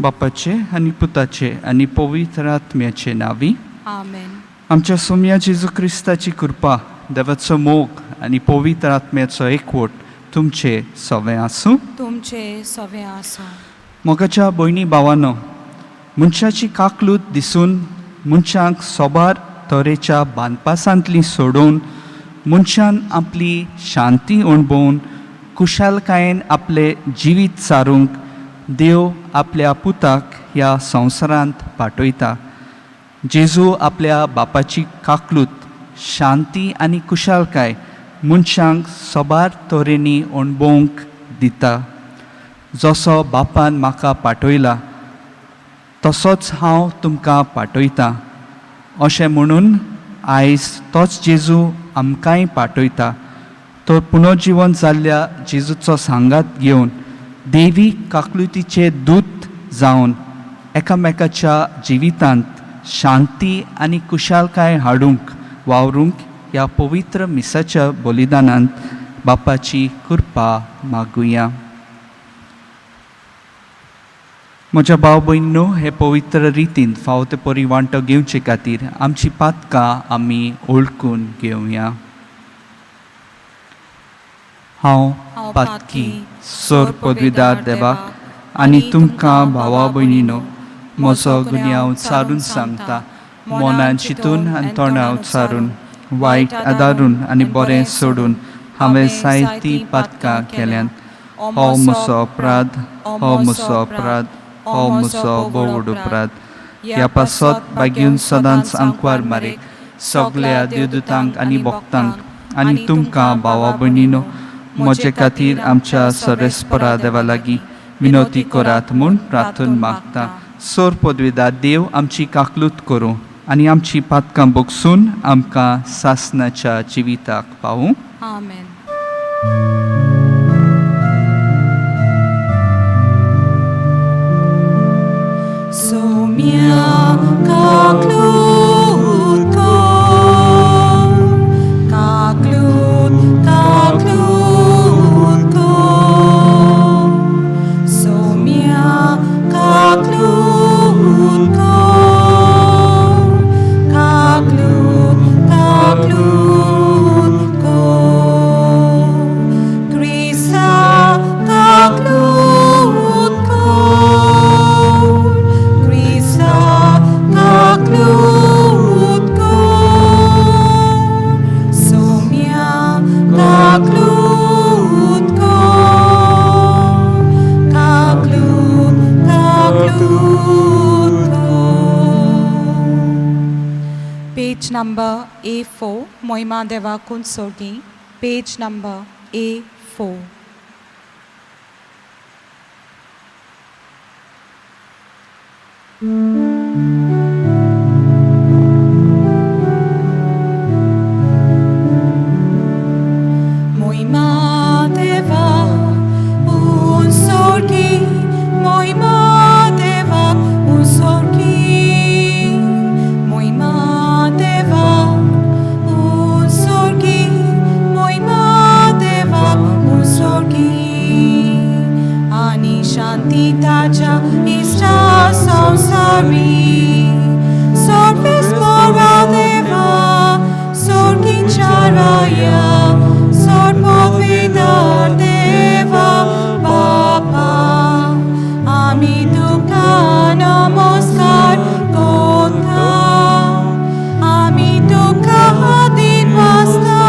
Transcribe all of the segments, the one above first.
बापाचे आनी पुताचे आनी पवित्र आत्म्याचे नावी आमेन. आमच्या सोम्या जेजू क्रिस्ताची कृपा, देवाचो मोग आनी पवित्र आत्म्याचो एकवट तुमचे सवे आसूं. तुमचे सवे आसूं. मोगाच्या भयणी भावांनो, मनशाची काकलूत दिसून मनशांक सोबार तरेच्या बांदपासांतली सोडून मनशान आपली शांती अणभवून कुशालकायेन आपले जिवीत सारूंक देव आपल्या पुताक ह्या संवसारांत पाठयता. जेजू आपल्या बापाची काकलूत शांती आनी कुशालकाय मनशांक सोबार तरेनी अणभवूंक दिता. जसो बापान म्हाका पाठयला तसोच हांव तुमकां पाठयतां अशें म्हणून आयज तोच जेजू आमकांय पाठयता. तो पुनर्जीवन जाल्ल्या जेजूचो सांगात घेवन देवी काकलुतीचे दूत जावन एकामेकाच्या जिवितांत शांती आनी कुशालकाय हाडूंक वावरूंक ह्या पवित्र मिसाच्या बलिदानांत बापाची कृपा मागुया. म्हज्या भाव भयणींनो, हे पवित्र रितीन फावो ते परी वांटो घेवचे खातीर आमची पातकां आमी ओळखून घेवया. हांव पातकी सोर पदवीदार देवाक आनी तुमकां भावा भयणींनो म्हजो गुन्यांव उचारून सांगता. मोनान चिंतून आनी तोंडां उचारून वायट आदारून आनी बरें सोडून हांवें जायतीं पातकां केल्यात. हो म्हजो अपराध, हो म्हजो अपराध, हो म्हजो बोवड अपराध. ह्या पासत बागेवन सदांच आंकवार मारेक सगल्या देवदूतांक आनी भक्तांक आनी तुमकां भावा भयणींनो म्हजे खातीर आमच्या सर्वेस्परा देवा लागीं विनोती करात म्हूण प्रार्थना मागता. सोर पदवीदार देव आमची काकलूत करूं आनी आमची पातकां बोगसून आमकां सासणाच्या जिविताक पावूं. आमेन. सोम्या काकलूत कर, काकलूत काकलूत कर. सोम्या काकलूत कर, काकलूत काकलूत कर. क्रिस्ता काकलूत कर, क्रिस्ता काकलूत कर. सोम्या काकलूत कर, काकलूत काकलूत कर. पेज नंबर A4 मोहिमा देवा कुंसोगी. Page number A4. Moima deva un sorgi, moima deva un sorgi, moima deva un sorgi, moima deva un sorgi. Ani shanti taja ista samsari, sorves pora deva, sorgi charaya. पदवीदार देवा बापा आमी तुका नमस्कार करता. आमी तुका दिन वाजता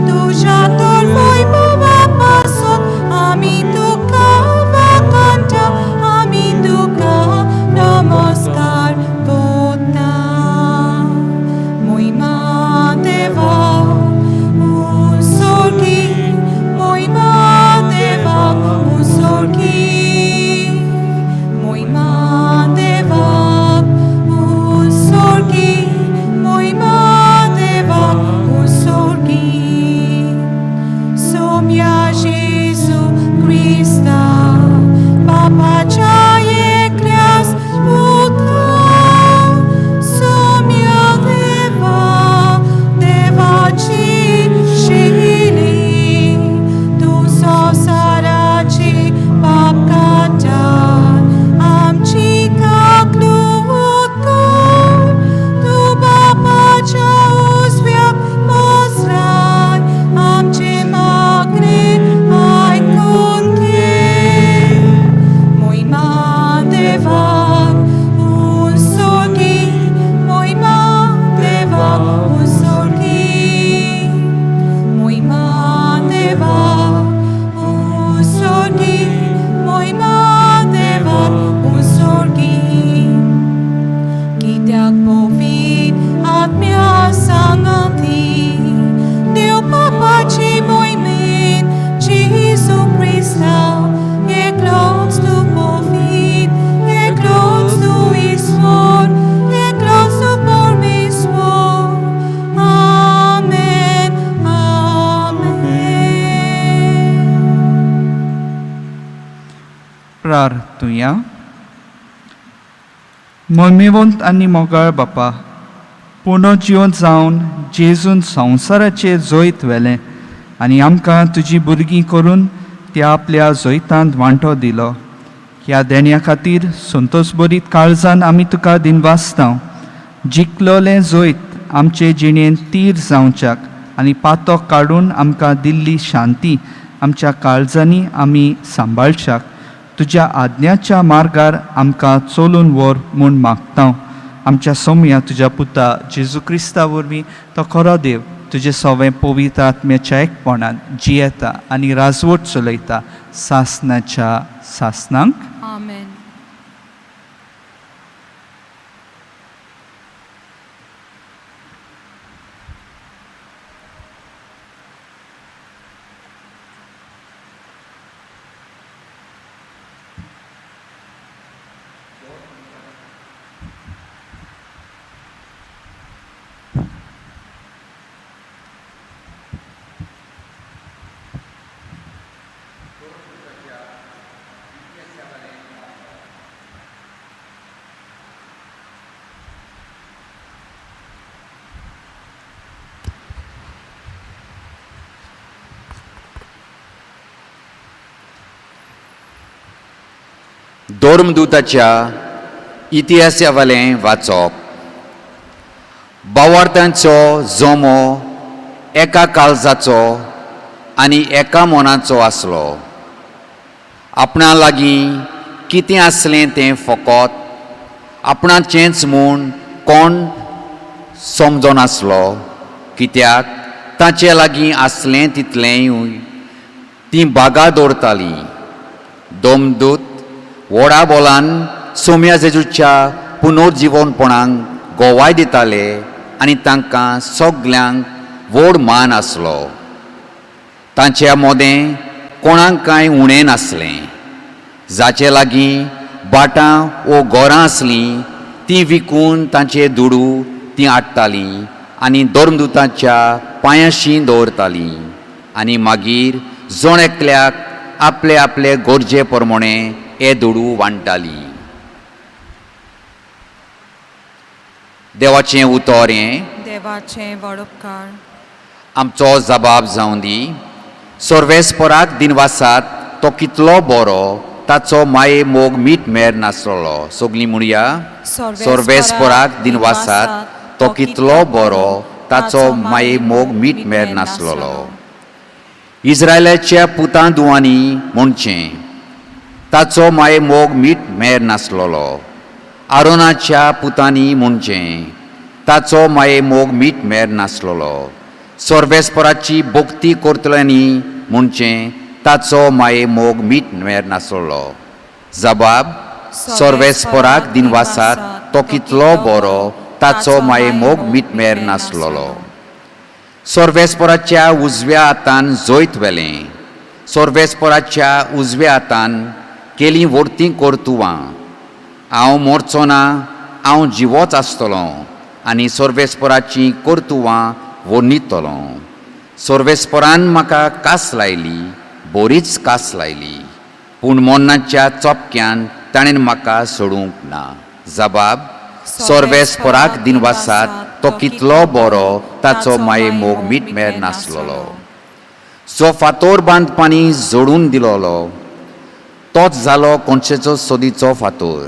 तुझ्या तर वैभवापासून आमी तुका वाखाणटा. आमी तुका नमस्कार करता. मोहिमा देवा उजोगी मोहिमा देवाक उजोगी कित्याक पोवीत आत्म्या सांगाती देव पापाची मोहिमेन जेजू क्रिस्ता एकलोच तूं पोवीत एकलोच तूं ईश्वर एकलोच तूं परमेश्वर आमेन आमेन प्रार्थुया मोहिमेवंत आनी मोगाळ बापा पुनर्जीवन जावन जेजून संवसाराचेर जोयत व्हेलें आनी आमकां तुजी भुरगीं करून त्या आपल्या जोयतांत वांटो दिलो ह्या देण्या खातीर संतोश भरीत काळजान आमी तुका दिनवासतां जिखलोलें जोयत आमचे जिणेंत तीर जावच्याक आनी पातो काडून आमकां दिल्ली शांती आमच्या काळजांनी आमी सांबाळच्याक तुज्या आज्ञाच्या मार्गार आमकां चलून व्हर म्हूण मागतां आमच्या सौम्या तुज्या पुता जेजू क्रिस्ता वरवीं तो खरो देव तुजे सवें पवित्र आत्म्याच्या एकपणान जियेता आनी राजवट चलयता सासनाच्या सासनांक आमेन धर्मदूताच्या इतिहासावेलें वाचप भावार्थांचो जोमो एका काळजाचो आनी एका मनाचो आसलो आपणा लागीं कितें आसलें तें फकत आपणाचेंच म्हूण कोण समजनासलो कित्याक ताचे लागीं आसलें तितलेंय तीं बागा दवरतालीं धर्मदूत व्हडा बोलान सौम्या जेजूच्या पुनर्जीवनपणांक गोवाय दिताले आनी तांकां सगल्यांक व्हड मान आसलो तांच्या मोदें कोणाक कांय उणें नासलें जाचे लागीं भाटां वो घरां आसलीं तीं विकून तांचे दुडू तीं हाडटालीं आनी धर्मदूताच्या पांयाशीं दवरतालीं आनी मागीर जण एकल्याक आपले आपले गरजे प्रमाणें हे दुडू वांटतालीं देवाचें उतर हें देवाचें व्हड उपकार आमचो जबाब जावं दी सर्वेस्पराक दिनवासात तो कितलो बरो ताचो माये मोग मीठ मेर नासलो सगलीं म्हणया सर्वेस्पराक दिनवासात तो कितलो बरो ताचो माये मोग मीठ मेर नासलो इस्रायलाच्या पुतां दुवांनी म्हणचें ताचो माये मोग मीठ मेर नासलोलो आरोनाच्या पुतांनी म्हणचें ताचो माये मोग मीठ मेर नासलोलो सर्वेस्पराची भक्ती करतल्यांनी म्हणचें ताचो माये मोग मीठ मेर नासलोलो जबाब सर्वेस्पराक दिनवासात तो कितलो बरो ताचो माये मोग मीठ मेर नासलोलो सर्वेस्पराच्या उजव्या हातान जोयत व्हेलें सर्वेस्पराच्या उजव्या हातान केलीं वर्तीं कर्तुवां हांव मरचो ना हांव जिवोच आसतलो आनी सर्वेस्पराचीं कर्तुवां वर्णितलो सर्वेस्परान म्हाका कास लायली बरीच कास लायली पूण मोन्नाच्या चोपक्यान ताणें म्हाका सोडूंक ना जबाब सर्वेस्पराक दिनवासात तो कितलो बरो ताचो माये मोग मीठ मेर नासलोलो जो फातोर बांदपानी जोडून दिलोलो तोच जालो कोणशेचो सोदीचो फातोर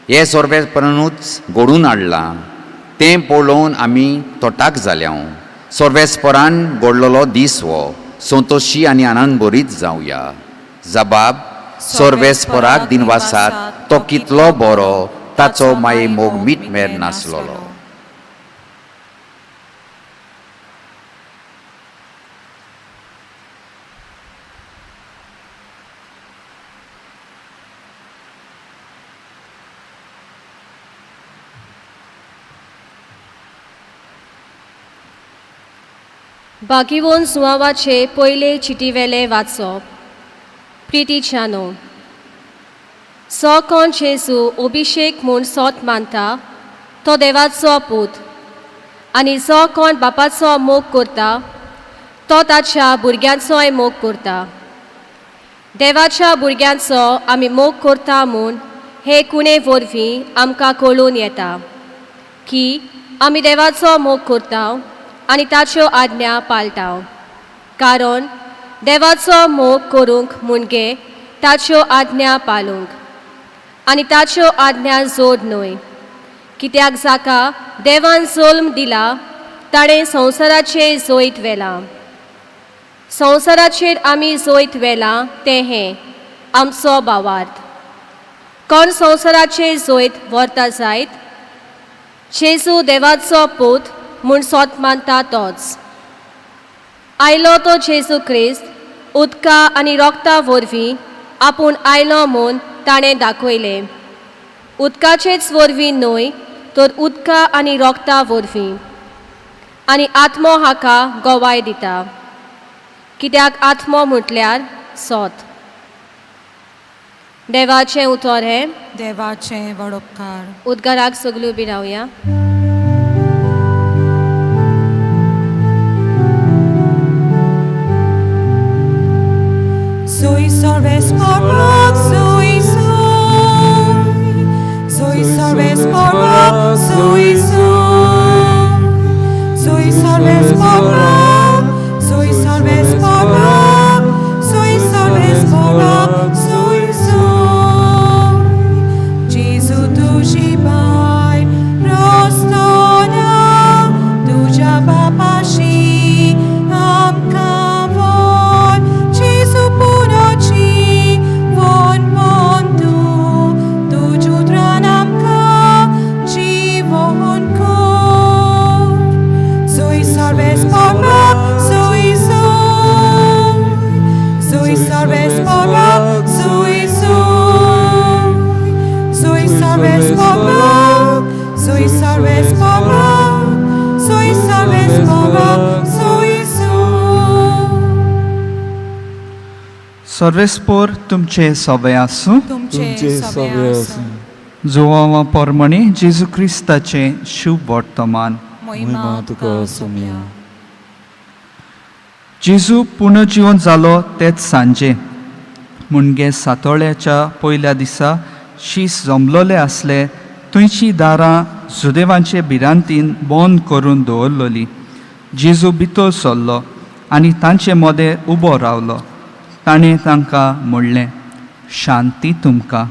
हे सर्वेस्परानूच घडून हाडला तें पळोवन आमी तोटाक जाल्या सर्वेस्परान घडलोलो दीस हो संतोशी आनी आनंद भरीत जावया जबाब सर्वेस्पराक दिनवासात तो कितलो बरो ताचो माये मोग मीठ मेर नासलोलो बागिवोन सुवावाचे पयले चिटीवेले वाचप. प्रितीच्यानो, सो कोण जेजू अभिषेक म्हूण सोत मानता तो देवाचो पूत, आनी जो कोण बापाचो मोग करता तो ताच्या भुरग्यांचोय मोग करता. देवाच्या भुरग्यांचो आमी मोग करता म्हूण हे कुणे वरवीं आमकां कळून येता की आमी देवाचो मोग करता आनी ताच्यो आज्ञा पाळटा. कारण देवाचो मोग करूंक म्हणजे ताच्यो आज्ञा पाळूंक, आनी ताच्यो आज्ञा जोड न्हय. कित्याक जाका देवान जल्म दिला ताणें संवसाराचेर जोयत व्हेला. संवसाराचेर आमी जोयत व्हेला तें हें आमचो भावार्थ. कोण संवसाराचेर जोयत व्हरता जायत जेजू देवाचो पूत म्हूण सोत मानता तोच. आयलो तो जेजू क्रिस्त उदका आनी रोगता वरवीं आपूण आयलो म्हूण ताणें दाखयलें. उदकाचेच वरवीं न्हय तर उदका आनी रोगता वरवीं. आनी आत्मो हाका गोवाय दिता, कित्याक आत्मो म्हटल्यार सोत. देवाचें उतर हें. देवाचें व्हड उपकार. उद्गाराक सगळीं उबी रावया. Soy sorves porok, soy soy. Soy sorves porok, soy soy. Soy sorves porok, soy sorves porok. Soy sorves porok, soy soy. Jesu tuji bai rostona, tuja babashi amka von. Jesu punoci von montu, tuju tranamka jivon kor. Soy salves porok, soy soy. Soy salves porok, soy soy. Soy salves porok, soy salves porok. Soy salves porok, soy soy. सर्वेस्पोर तुमचे सवय आसूं. तुमचे सवे आसूं. जुवावा पोरमणी जेजू क्रिस्ताचे शुभ वर्तमान. महिमा तुका सोम्या. जेजू पुनर्जीवन जालो तेच सांजे मुणगे सातोळ्याच्या पयल्या दिसा शीस जमलोले आसले थंयची दारां सुदैवांचे भिरांतीन बंद करून दवरलोली. जेजू भितर सरलो आनी तांचे मदें उबो रावलो. ताणें तांकां म्हणलें, शांती तुमकां.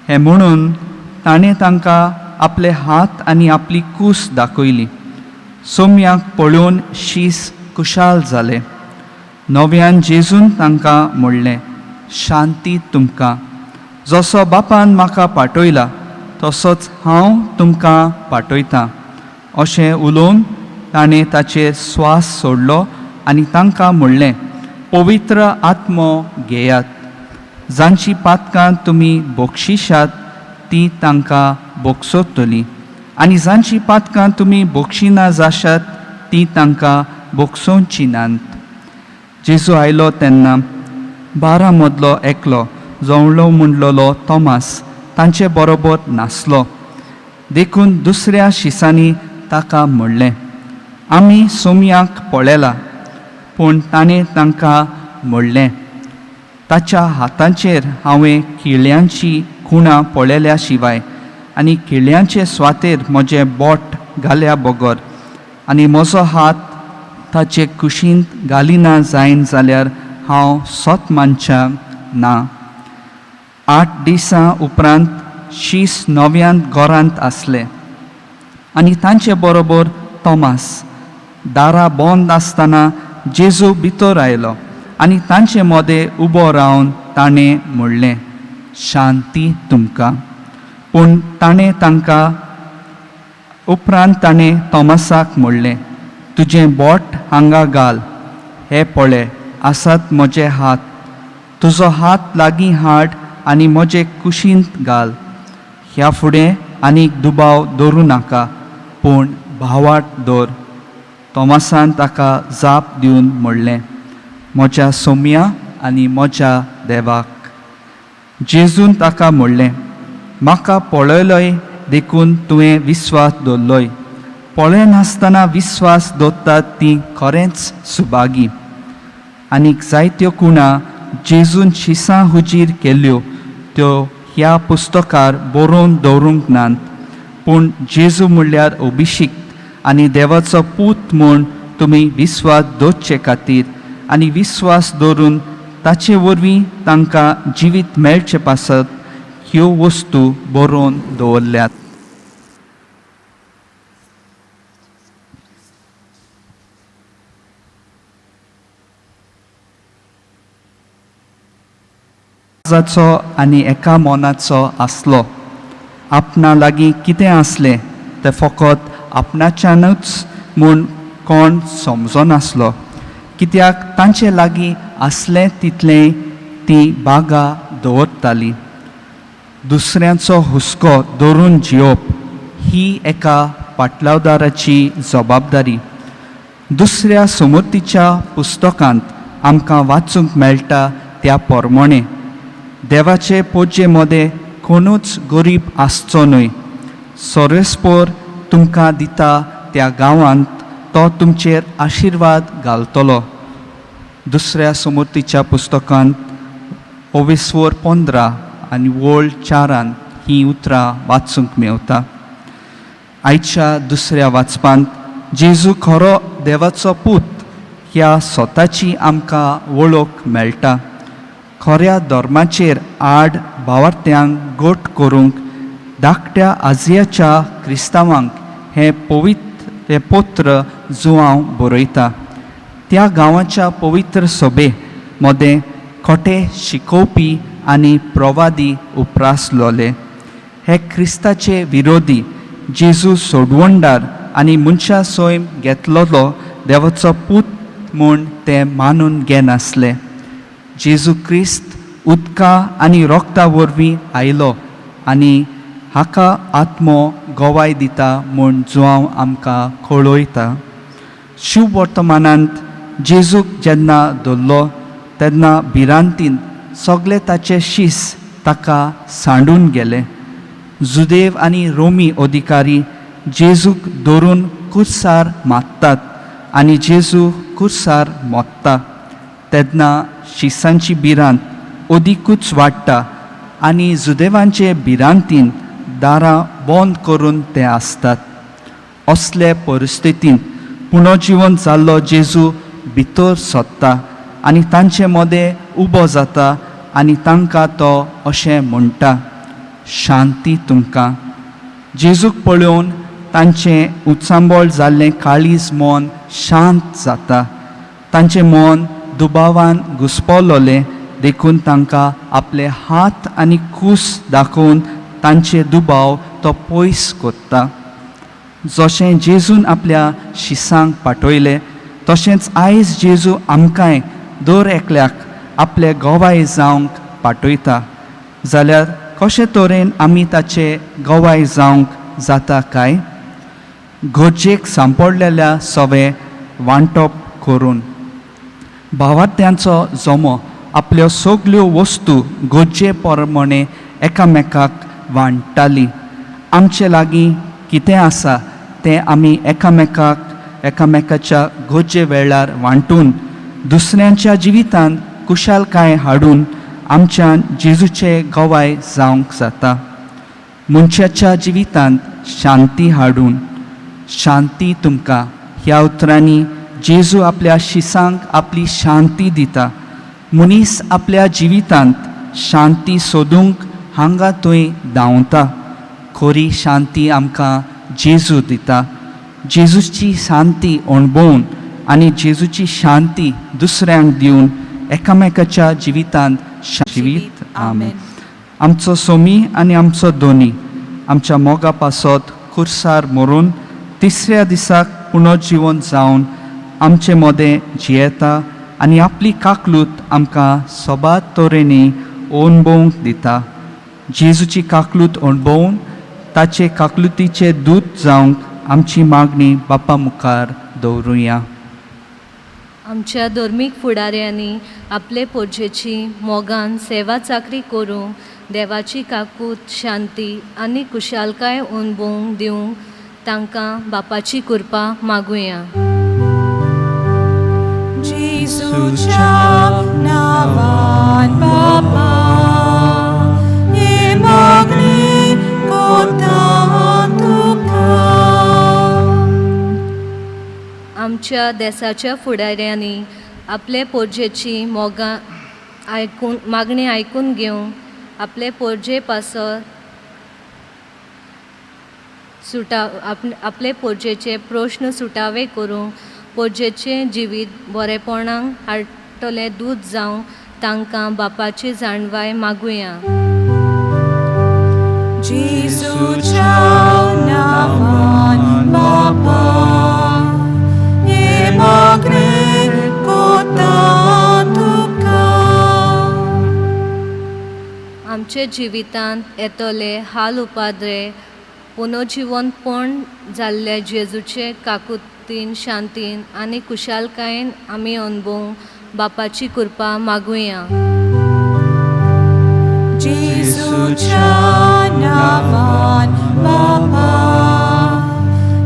हें म्हणून ताणें तांकां आपले हात आनी आपली कूस दाखयली. सोम्याक पळोवन शीस कुशाल जालें. नव्यान जेजून तांकां म्हणलें, शांती तुमकां. जसो बापान म्हाका पाठयला तसोच हांव तुमकां पाठयतां. अशें उलोवन ताणें ताचेर स्वास सोडलो आनी तांकां म्हणलें, पवित्र आत्मो घेयात. जांची पातकां तुमी बक्षिशात ती तांकां बोगसोतली, आनी जांची पातकां तुमी बोगशिना जाशात ती तांकां बोगसोवची नात. जेजू आयलो तेन्ना 12 मदलो एकलो जवळो म्हणलोलो तोमास तांचे बरोबर नासलो. देखून दुसऱ्या शिसांनी ताका म्हणलें, आमी सोम्याक पळयला. पूण ताणें तांकां म्हणलें, ताच्या हातांचेर हांवें किळ्यांची खुणां पळयल्या शिवाय आनी किळ्यांचे स्वातेर म्हजें बोट घाल्या बगर आनी म्हजो हात ताचे कुशींत घालिना जायन जाल्यार हांव सोत मानचां ना. 8 दिसां उपरांत शीस नव्यान घरांत आसले आनी तांचे बरोबर तोमास. दारां बंद आसतना जेजू भितर आयलो आनी तांचे मदें उबो रावन ताणें म्हणलें, शांती तुमकां. पूण ताणें तांकां उपरांत ताणें तोमासाक म्हणलें, तुजें बोट हांगा घाल. हे पळय आसात म्हजे हात. तुजो हात लागीं हाड आनी म्हजे कुशींत घाल. ह्या फुडें आनीक दुबाव दवरूं नाका, पूण भावार्थ दवर. तोमासान ताका जाप दिवन म्हणलें, म्हज्या सोम्या आनी म्हज्या देवाक. जेजून ताका म्हणलें, म्हाका पळयलोय देखून तुवें विस्वास दवरलोय. पळयनासतना विस्वास दवरतात तीं खरेंच सुभागी. आनीक जायत्यो कुणां जेजून शिसां हुजीर केल्ल्यो त्यो ह्या पुस्तकार बरोवन दवरूंक नात. पूण जेजू म्हणल्यार अभिशिक्त आनी देवाचो पूत म्हूण तुमी विस्वास दवरचे खातीर आनी विस्वास दवरून ताचे वरवीं तांकां जिवीत मेळचें पासत ह्यो वस्तू बरोवन दवरल्यात. जाचो आनी एका मोनाचो आसलो. आपणा लागीं कितें आसलें तें फकत आपणाच्यानूच म्हूण कोण समजनासलो, कित्याक तांचे लागीं आसलें तितलें तीं बागा दवरतालीं. दुसऱ्यांचो हुस्को दवरून जियोप ही एका पाटलावदाराची जबाबदारी. दुसऱ्या समृद्धीच्या पुस्तकांत आमकां वाचूंक मेळटा त्या प्रमाणे देवाचे पोजे मदें कोणूच गरीब आसचो न्हय. सर्वेस्पोर तुमकां दिता त्या गांवांत तो तुमचेर आशिर्वाद घालतलो. दुसऱ्या समृद्धीच्या पुस्तकांत 15 आनी वोळ 4 ही उतरां वाचूंक मेवता. आयच्या दुसऱ्या वाचपांत जेजू खरो देवाचो पूत ह्या स्वताची आमकां वळख मेळटा. खऱ्या धर्माचेर आड भावार्थ्यांक गोट करूंक धाकट्या आजियाच्या क्रिस्तांवांक हे पत्र जुवांव बरयता. त्या गांवाच्या पवित्र सभे मदें खोटे शिकोवपी आनी प्रवादी उप्रासलोले. हे क्रिस्ताचे विरोधी जेजू सोडवणदार आनी मनशा सोयम घेतलोलो देवाचो पूत म्हूण ते मानून घेनासले. जेजू क्रिस्त उदका आनी रोगता वरवीं आयलो आनी हाका आत्मो गोवाय दिता म्हूण जुवांव आमकां कळयता. शिव वर्तमानांत जेजूक जेन्ना धरलो तेन्ना भिरांतीन सगळे ताचे शीस ताका सांडून गेले. जुदेव आनी रोमी अधिकारी जेजूक धरून कुर्सार मारतात आनी जेजू कुर्सार मोत्ता. तेन्ना शिसांची भिरांत अदिकूच वाडटा आनी जुदेवांचे भिरांतीन दारां बंद करून ते आसतात. असले परिस्थितींत पुनर्जीवन जाल्लो जेजू भितर सोदता आनी तांचे मदें उबो जाता आनी तांकां तो अशें म्हणटा, शांती तुमकां. जेजूक पळोवन तांचें उचांबळ जाल्लें काळीज मन शांत जाता. तांचें मन दुबावान घुस्पलोलें देखून तांकां आपले हात आनी कूस दाखोवन तांचे दुबाव तो पयस कोत्ता. जशें जेजून आपल्या शिसांक पाठयलें तशेंच आयज जेजू आमकांय दर एकल्याक आपले गोवाय जावंक पाठयता. जाल्यार कशे तरेन आमी ताचे गोवाय जावंक जाता काय? गरजेक सांपडलेल्या सवे वांटप करून. भावार्थ्यांचो जमो आपल्यो सगल्यो वस्तू गरजे प्रमाणे एकामेकाक वांट्टाली. आमचे लागीं कितें आसा तें आमी एकामेकाच्या गरजे वेळार वांटून दुसऱ्यांच्या जिवितांत कुशालकाय हाडून आमच्यान जेजूचे गोवाय जावंक जाता. मनशाच्या जिवितांत शांती हाडून. शांती तुमकां ह्या उतरांनी जेजू आपल्या शिसांक आपली शांती दिता. मनीस आपल्या जिवितांत शांती सोदूंक हांगा थंय धांवता. खरी शांती आमकां जेजू दिता. जेजूची शांती अणभवून आनी जेजूची शांती दुसऱ्यांक दिवन एकामेकाच्या जिवितांत जिवीत. आमेन. आमचो सोमी आनी आमचो दोनी आमच्या मोगा पासत कुर्सार मरून तिसऱ्या दिसाक पुनर्जीवन जावन आमचे मदें जियेता आनी आपली काकलूत आमकां सोबात तरेनी अणभवूंक दिता. जेजूची काकलूत अणभवून ताचे काकलुतीचे दूत जावंक आमची मागणी बापा मुखार दवरुया. आमच्या धर्मीक फुडाऱ्यांनी आपले पोरचेची मोगान सेवा चाकरी करूंक देवाची काकूत शांती आनी कुशालकाय अणभवूंक दिवंक तांकां बापाची कृपा मागुया. जेजूच्या नांवान बापा हे मागणी करता तुका. आमच्या देशाच्या फुडाऱ्यांनी आपले पोरचेची मागणी आयकून घेवंक आपले पोरजे पासत आपले पोरचेचे प्रश्न सुटावे करूंक पोरचेचे जिवीत बरेपणांक हाडटले दूत जावं तांकां बापाची जाणवाय मागुया. जेजूच्या नांवान बापा हे मागणी करता तुका. आमचे जिवितांत येतले हाल उपाद्रे पुनर्जिवनपण जाल्ले जेजूचे काकुतीन शांतीन आनी कुशालकायेन आमी अणभवूंक बापाची कृपा मागुया. जेजूच्या नांवान बापा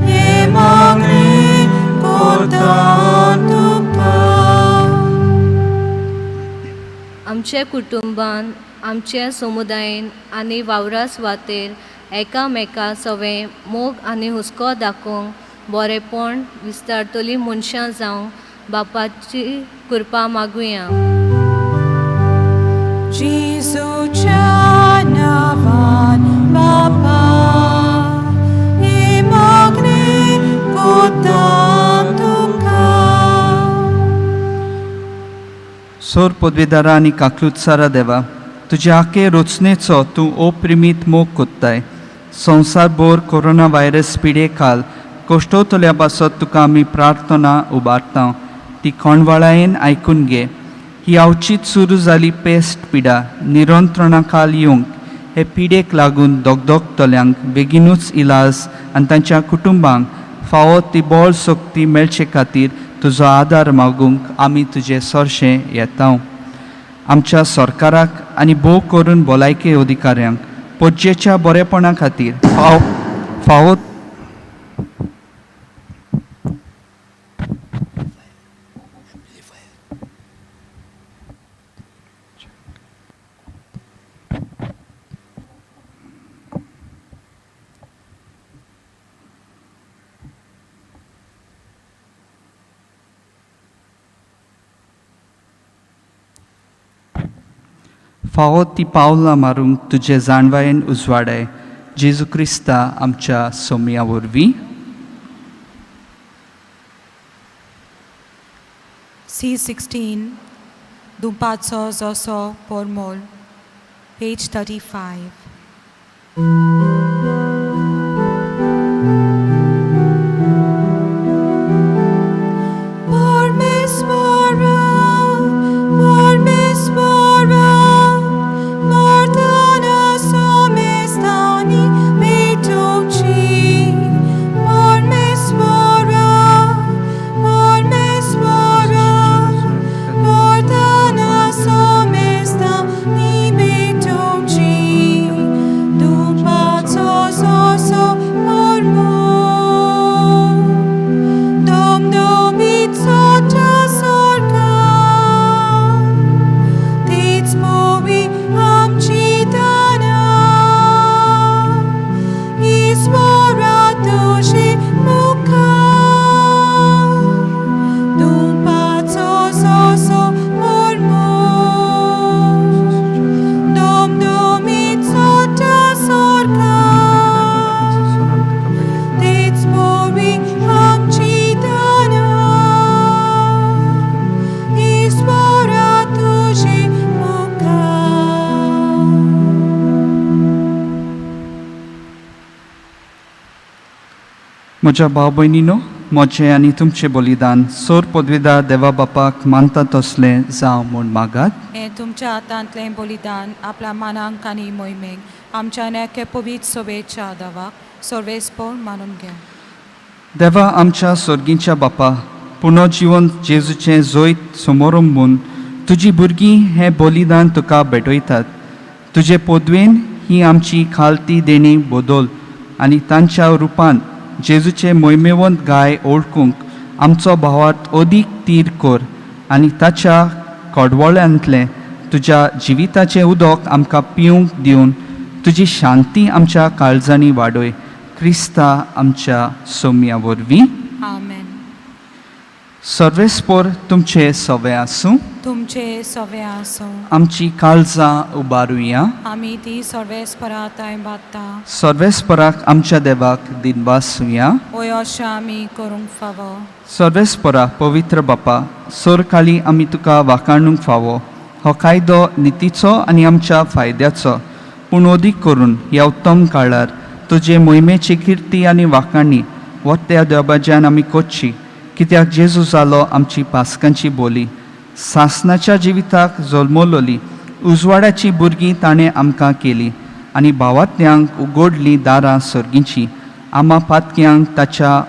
हे मागणी करता तुका. आमचे कुटुंबान आमच्या समुदायान आनी वावरा सुवातेर एकामेका सवें मोग आनी हुस्को दाखोवंक बरेपण विस्तारतली मनशां जावं बापाची कृपा मागुया. जेजूच्या नांवान बापा हे मागणी करता तुका. सोर पदवीदारा आनी काकलुतसारा देवा, तुज्या आखे रचनेचो तूं अप्रिमीत मोग कोत्ताय. संवसारभर कोरोना व्हायरस पिडे खाल कोश्टोतल्या पासत तुका आमी प्रार्थना उबारता. ती कोणवाळायेन आयकून घे. ही अवचीत सुरू जाली पेस्ट पिडा निरंत्रणा खाल येवंक हे पिडेक लागून दोगदोगतल्यांक बेगीनूच इलाज आनी तांच्या कुटुंबांक फावो ती बोळ सोक्ती मेळचे खातीर तुजो आदार मागूंक आमी तुजें सरशें येता. आमच्या सरकाराक आनी भोव करून भलायकी अधिकाऱ्यांक पोरचेच्या बरेपणा खातीर फावो फावो ती पावलां मारूंक तुजे जाणवायेन उजवाडाय. जेजू क्रिस्ता आमच्या सोमया वरवीं. C16 दुपाचो जसो पोरमोल page 35. म्हज्या भाव भयणीनो, म्हजें आनी तुमचें बलिदान सोर पदवीदार देवा बापाक मानता तसलें जावं म्हूण मागात. हें तुमच्या हातांतलें बलिदान आपल्या मानांक आनी मोहिमेक आमच्या नेके पवित्र सोबेच्या देवाक सर्वेस्पर मानून घे. देवा आमच्या सर्गीच्या बापा पुनर्जीवन जेजूचें जोयत समोर उबून तुजी भुरगीं हें बलिदान तुका भेटयतात. तुजे पोदवेन ही आमची खालती देणी बदल आनी तांच्या रुपान जेजूचे मोहिमेवंत गाय ओळखूंक आमचो भावार्थ अदीक तीर कर आनी ताच्या कडवळ्यांतलें तुज्या जिविताचें उदक आमकां पिवंक दिवन तुजी शांती आमच्या काळजांनी वाडय. क्रिस्ता आमच्या सोम्या वरवीं. आमेन. सर्वेस्पर तुमचे सवे आसूं. तुमचे सवे आसूं. आमची काळजां उबारुया. आमी ती सर्वेस्पराताय बात्ता. सर्वेस्पराक आमच्या देवाक दिनवासुया. ओय अशें आमी करूंक फावो. सर्वेस्परा पवित्र बापा सर काळी आमी तुका वाखाणूंक फावो. हो कायदो नितीचो आनी आमच्या फायद्याचो पूण अदीक करून ह्या उत्तम काळार तुजे मोहिमेची किर्ती आनी वाखाणी वत्या देवाज्यान आमी कोच्ची. कित्याक जेजू जालो आमची पासकांची बोली. सासणाच्या जिविताक जल्मलोली उजवाड्याची भुरगीं ताणें आमकां केली आनी भावात्यांक उगडली दारां सर्गींची. आमा पातक्यांक ताच्या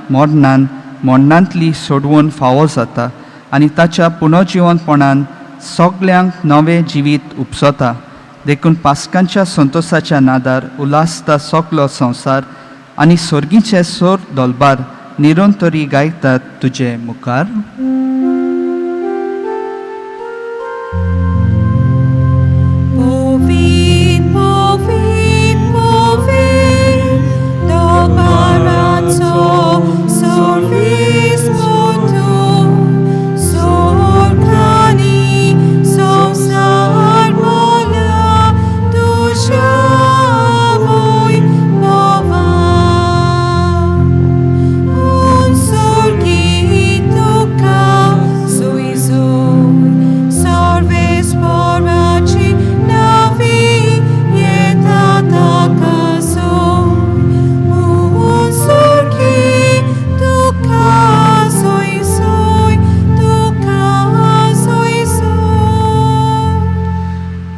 मरणांतली सोडवून फावो जाता आनी ताच्या पुनर्जिवनपणान सगल्यांक नवें जिवीत उपसता. देखून पासकांच्या संतोशाच्या नादार उलासता सगलो संवसार आनी सर्गीचे सोर दोलबार निरंतरी गायतात तुजे मुखार.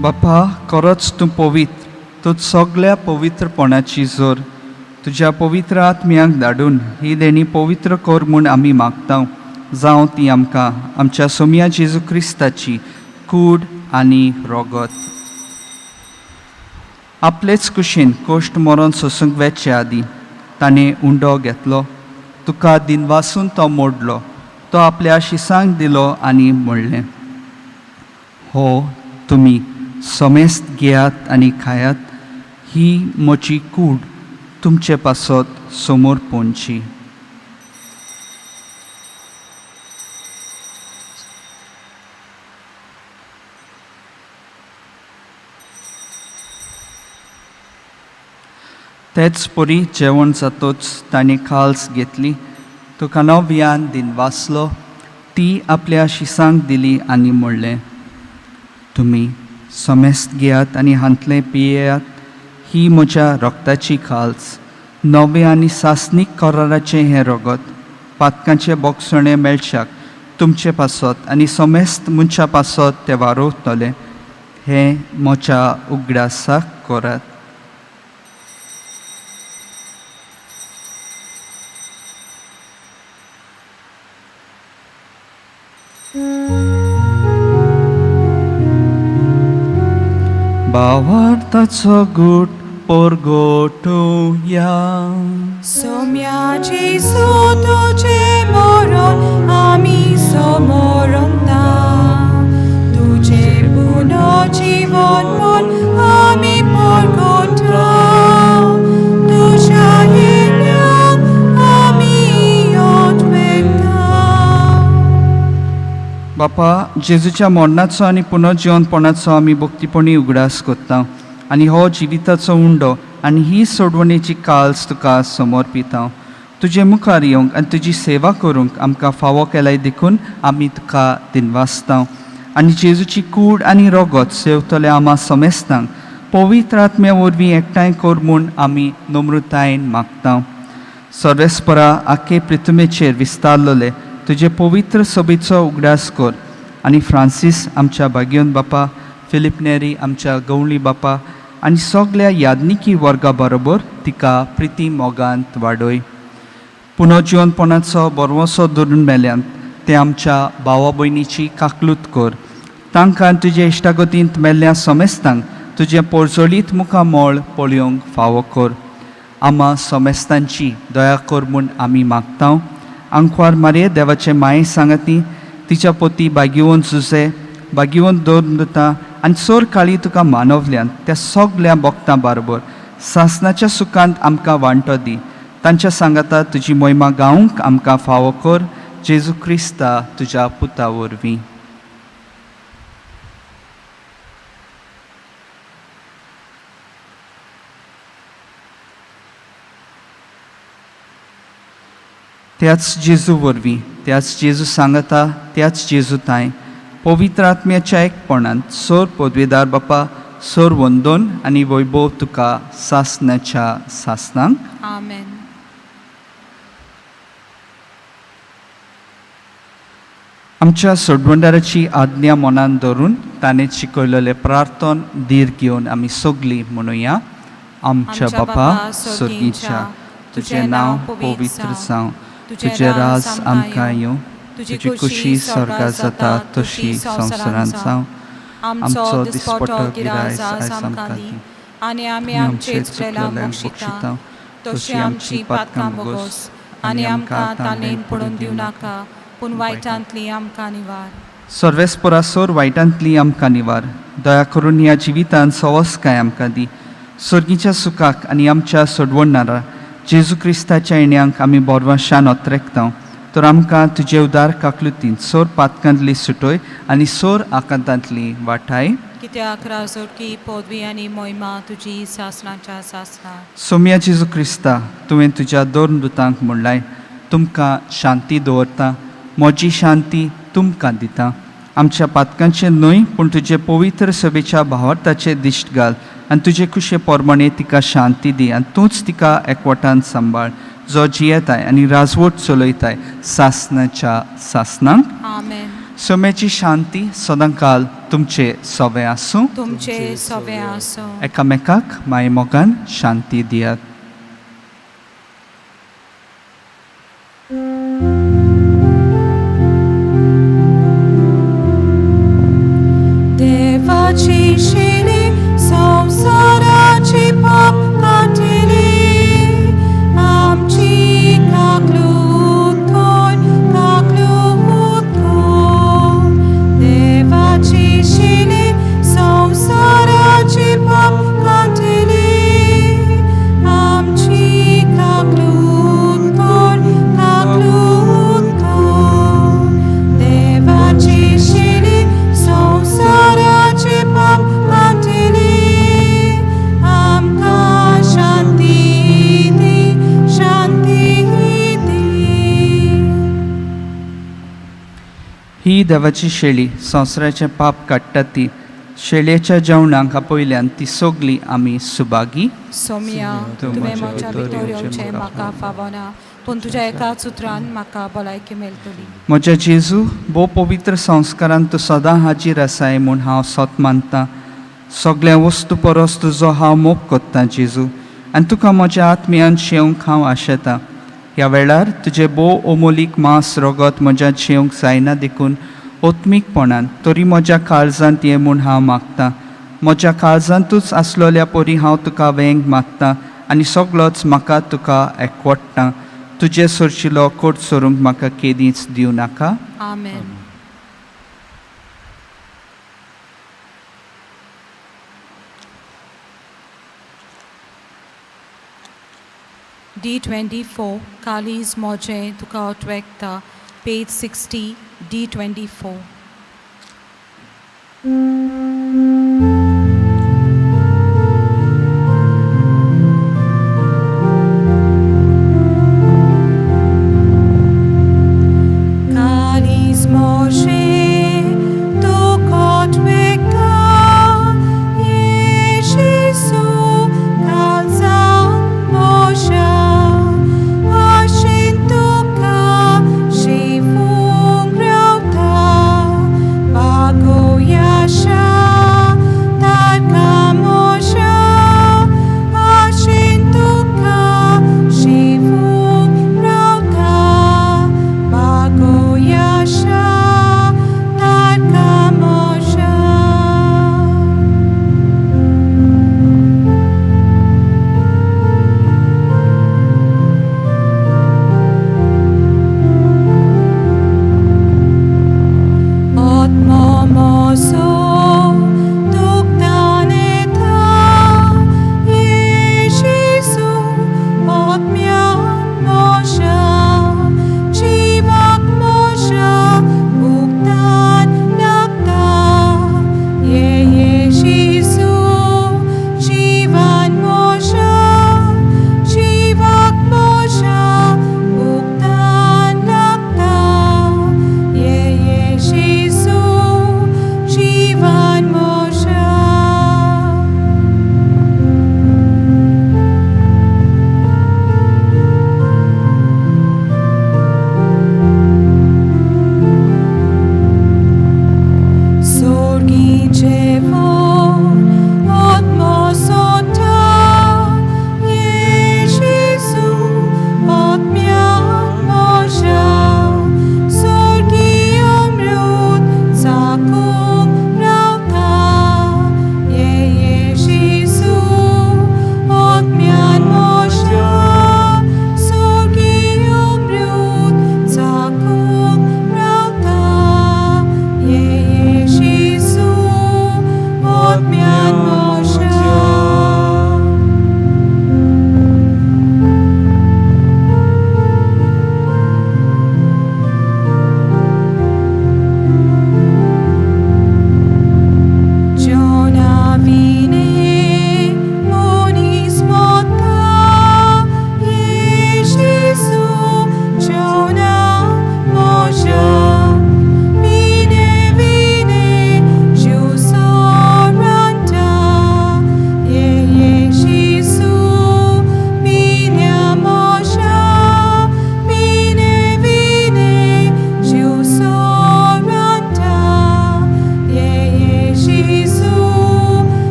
बापा खरोच तूं पवित्र. तूं सगळ्या पवित्रपणाची जोर तुज्या पवित्र आत्म्याक धाडून ही देणी पवित्र कर म्हूण आमी मागता. जावं ती आमकां आमच्या सोम्या जेजू क्रिस्ताची कूड आनी रोगत. आपलेच कुशीन कोश्ट मरण सोसूंक वेचे आदी ताणें उंडो घेतलो. तुका दिनवासून तो मोडलो. तो आपल्या शिसांक दिलो आनी म्हणलें, हो तुमी समेस्त घेयात आनी खायात. ही म्हजी कूड तुमचे पासत समोर पोंदची. तेच परी जेवण जातोच ताणें खाल्स घेतली. तुका नव्यान दिनवासलो. ती आपल्या शिसांक दिली आनी म्हणलें, तुमी समेस्त घेयात आनी हांतलें पियेयात. ही म्हज्या रक्ताची खाल्स नवे आनी सासनीक कराराचें हें रगत पातकांचे बोगसणे मेळशाक तुमचे पासत आनी समेस्त मनशा पासत ते वारोवतले. हें म्हज्या उगडासाक करात. भावार्थाचो घोट परगटोवया. सोम्या जेजू तुजे मरण आमी समोरता. तुजे पुनर्जीवन म्हूण आमी परगटा. तुज्या येण्याक आमी ओडवेता. बापा जेजूच्या मरणाचो आनी पुनर्जीवनपणाचो आमी भक्तीपणी उगडास करता आनी हो जिविताचो उंडो आनी ही सोडवणेची काल्स तुका समर्पिता. तुजे मुखार येवंक आनी तुजी सेवा करूंक आमकां फावो केल्याय देखून आमी तुका दिनवासता. आनी जेजूची कूड आनी रोगत सेवतले आमा समेस्तांक पवित्र आत्म्या वरवीं एकठांय कर म्हूण आमी नम्रतायेन मागता. सर्वेस्परा आख्खे पृथ्वीचेर विस्तारलोले तुजे पवित्र सभेचो उगडास कर आनी फ्रांसीस आमच्या भाग्यवन बापा, फिलिप नेरी आमच्या गवळी बापा आनी सगळ्या यादनिकी वर्गा बरोबर तिका प्रिती मोगांत वाडय. पुनर्जीवनपणाचो बरवसो धरून मेल्यान ते आमच्या भावा भयणीची काकलूत कर. तांकां तुजे इश्टागतींत मेल्ल्या समेस्तांक तुजे पोरजोळीत मुखार मोळ पळोवंक फावो कर. आम्हा समेस्तांची दया कर म्हूण आमी मागतां. आंकवार मारये देवाचे माये सांगाती तिच्या पोती बागिवोन झुजे बागिवोन दवरून दिता आनी चोर काळी तुका मानवल्यान त्या सगळ्या भक्तां बरोबर सासणाच्या सुखांत आमकां वांटो दी. तांच्या सांगाता तुजी मोहिमा गावंक आमकां फावो कर. जेजू क्रिस्ता तुज्या पुता वरवीं. त्याच जेजू वरवीं त्याच जेजू सांगता त्याच जेजू ताय पवित्र आत्म्याच्या एकपणांत सोर पदवीदार बापा सोर वंदन आनी वैभव तुका सासणाच्या सासणांक. आमेन. आमच्या सोडवंडाराची आज्ञा मनान धरून ताणें शिकयलेले प्रार्थन धीर घेवन आमी सगळीं म्हणुया. आमच्या बापा सर्गीच्या तुजें नांव पवित्र जावं. तुजें राज आमकां येवं. तुजी खुशी स्वर्गांत जाता तशी संवसारांत जावं. आमचो दिसपटो गिराय आयज आमकां दी आनी आमी आमचे चुकलेल्यांक बक्षिता तशी आमची पातकां बोगोस आनी आमकां ताणेन पडून दिवं नाका पूण वायटांतली आमकां निवार. सर्वेस्परासोर वायटांतली आमकां निवार. दया करून ह्या जिवितांत सवस्काय आमकां दी. सर्गीच्या सुखाक आनी आमच्या सोडवणारा जेजू क्रिस्ताच्या येण्याक आमी बोरवाशान ओतरेकता. तर आमकां तुजे उदार काकलुतींत सोर पातकांतली सुटोय आनी सोर आकांतांतली वाटाय. कित्याक राजोडकी पदवी आनी मोहिमा तुजी सासणाच्या सासणा. सोम्या जेजू क्रिस्ता तुवें तुज्या दोन दुतांक म्हणलाय तुमकां शांती दवरता. म्हजी शांती तुमकां दिता. आमच्या पातकांचे न्हय पूण तुजे पवित्र सभेच्या भावार्थाचे दिश्ट घाल आनी तुजे कुशे पोरमणे तिका शांती दी आनी तूंच तिका एकवटान सांबाळ जो जियेताय आनी राजवट चलयताय सासणाच्या सासणांक. आमेन. सोम्याची शांती सदांकाल तुमचे सोबे आसूं. तुमचे सोबे आसूं. एकामेकाक माये मोगान शांती दियात. देवाची शिणी संसाराची पाप काटिली आमची काकलूत कर. देवाची शिणी संसाराची पाप काटिली आमची काकलूत कर. देवाची शिणी संसाराची पाप काटिली आमकां शांती दी. ही देवाची शेळी संवसाराचें पाप काडटा ती. शेळयेच्या जेवणाक आपयल्यान ती सगळी आमी सुभागी. सोम्या तुवें म्हज्या भितर येवचें म्हाका फावना पूण तुज्या एकाच उतरान म्हाका भलायकी मेळटली. म्हज्या जेजू भोव पवित्र संस्कारांत तूं सदां हाजीर आसाय म्हूण हांव सोत मानतां. सगळ्या वस्तू परस तुजो हांव मोग कोत्तां जेजू आनी तुका म्हज्या आत्म्यान शेवंक हांव आशेतां. ह्या वेळार तुजें भोव अमोलीक मांस रगत म्हज्या शेवंक जायना देखून ओत्मीकपणान तरी म्हज्या काळजांत ये म्हूण हांव मागतां. म्हज्या काळजांतूच आसलोल्या परी हांव तुका वेंग मागतां आनी सगळोच म्हाका तुका एकवटटां. तुजे सरशिलो कोट सोरूंक म्हाका केदींच दिवं नाका. आमेन. D24 कालीज मोजें तुका ओटवेकता page 60 D24. Kalis Moshe tuka otweka Jesu kalza Moshe ashin tuka shifung rauta bago yasha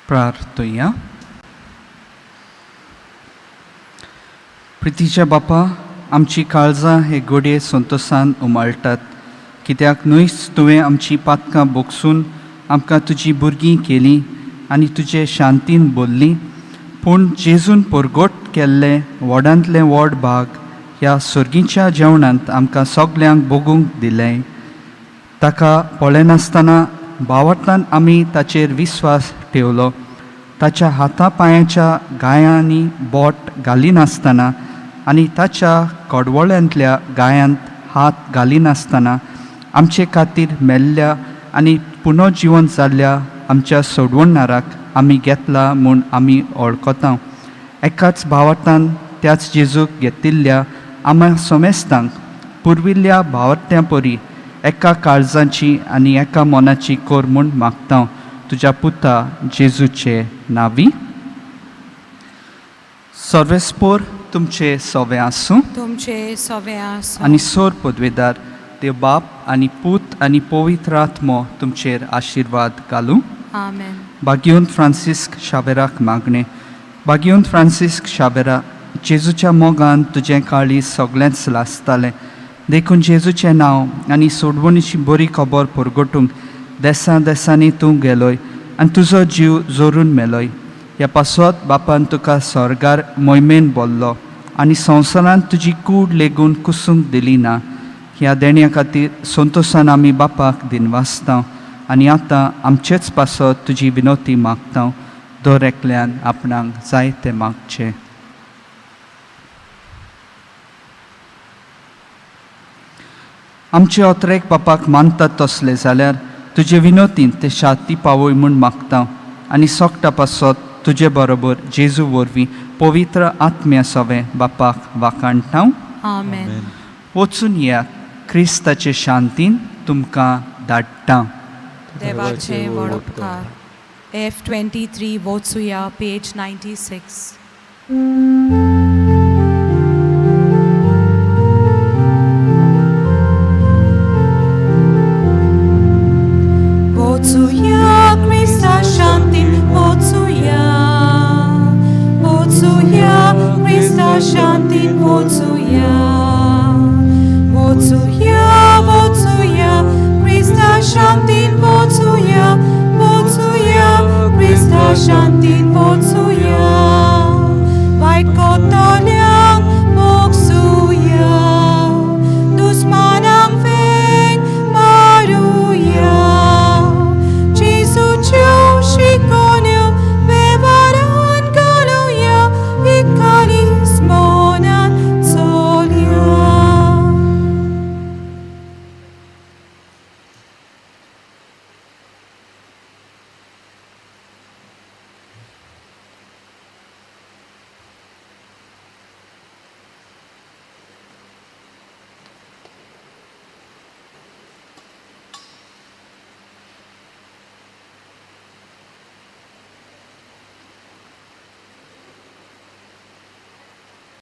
प्रार्थुया. प्रितीच्या बापा, आमची काळजां हे गोडये संतोशान उमाळटात, कित्याक न्हयच तुवें आमची पातकां बोगसून आमकां तुजी भुरगीं केलीं आनी तुजे शांतीन बोल्लीं, पूण जेजून परगोट केल्ले व्हडांतले व्हड भाग ह्या सर्गीच्या जेवणांत आमकां सगल्यांक भोगूंक दिलें. ताका पळयनासतना भावार्थान आमी ताचेर विस्वास ठेवलो. ताच्या हाता पांयाच्या गायांनी बोट घालिनासतना आनी ताच्या कडवळ्यांतल्या गायांत हात घालिनासतना आमचे खातीर मेल्ल्या आनी पुनर्जीवन जाल्ल्या आमच्या सोडवणाराक आमी घेतला म्हूण आमी वळखता. एकाच भावार्थान त्याच जेजूक घेतिल्ल्या आम्हा सोमेस्तांक पुर्विल्ल्या भावार्थ्यां परी एका काळजाची आनी एका मनाची कोर म्हूण मागता, तुज्या पुता जेजूचे नांवी. सर्वेस्पोर तुमचे सोवे आसूं तुमचे सवे आसूं आनी सोर पदवेदार देव बाप आनी पूत आनी पवित्र आत्मो तुमचेर आशिर्वाद घालूं. आमेन. भाग्योंत फ्रांसिस्क शाबेराक मागणे. भाग्योंत फ्रांसिस्क शाबेरा, जेजूच्या मोगान तुजें काळी सगळेंच लासतालें, देखून जेजूचें नांव आनी सोडवणीची बरी खबर परगटूंक देसां देसांनी तूं गेलोय आनी तुजो जीव जोरून मेलोय. ह्या पासत बापान तुका स्वर्गार मोहिमेन बोल्लो आनी संवसारांत तुजी कूड लेगून कुसूंक दिली ना. ह्या देण्या खातीर संतोशान आमी बापाक दिनवासता आनी आतां आमचेच पासत तुजी विनोती मागता. दर एकल्यान आपणाक जाय तें मागचें. आमचे ओतरेक बापाक मानतात तसले जाल्यार तुजे विनोतीन ते शांती पावय म्हूण मागता आनी सोगटा पासत तुजे बरोबर जेजू वरवीं पवित्र आत्म्या सवें बापाक वाखाणटा. आमेन. वचून या, क्रिस्ताचे शांतीन तुमकां धाडटा. देवाचे व्हड उपकार. F23 वचुया, page 96. Wocuja Krista Shantin, wocuja, wocuja Krista Shantin, wocuja, wocuja, wocuja Krista Shantin, wocuja, wocuja Krista Shantin, wocuja.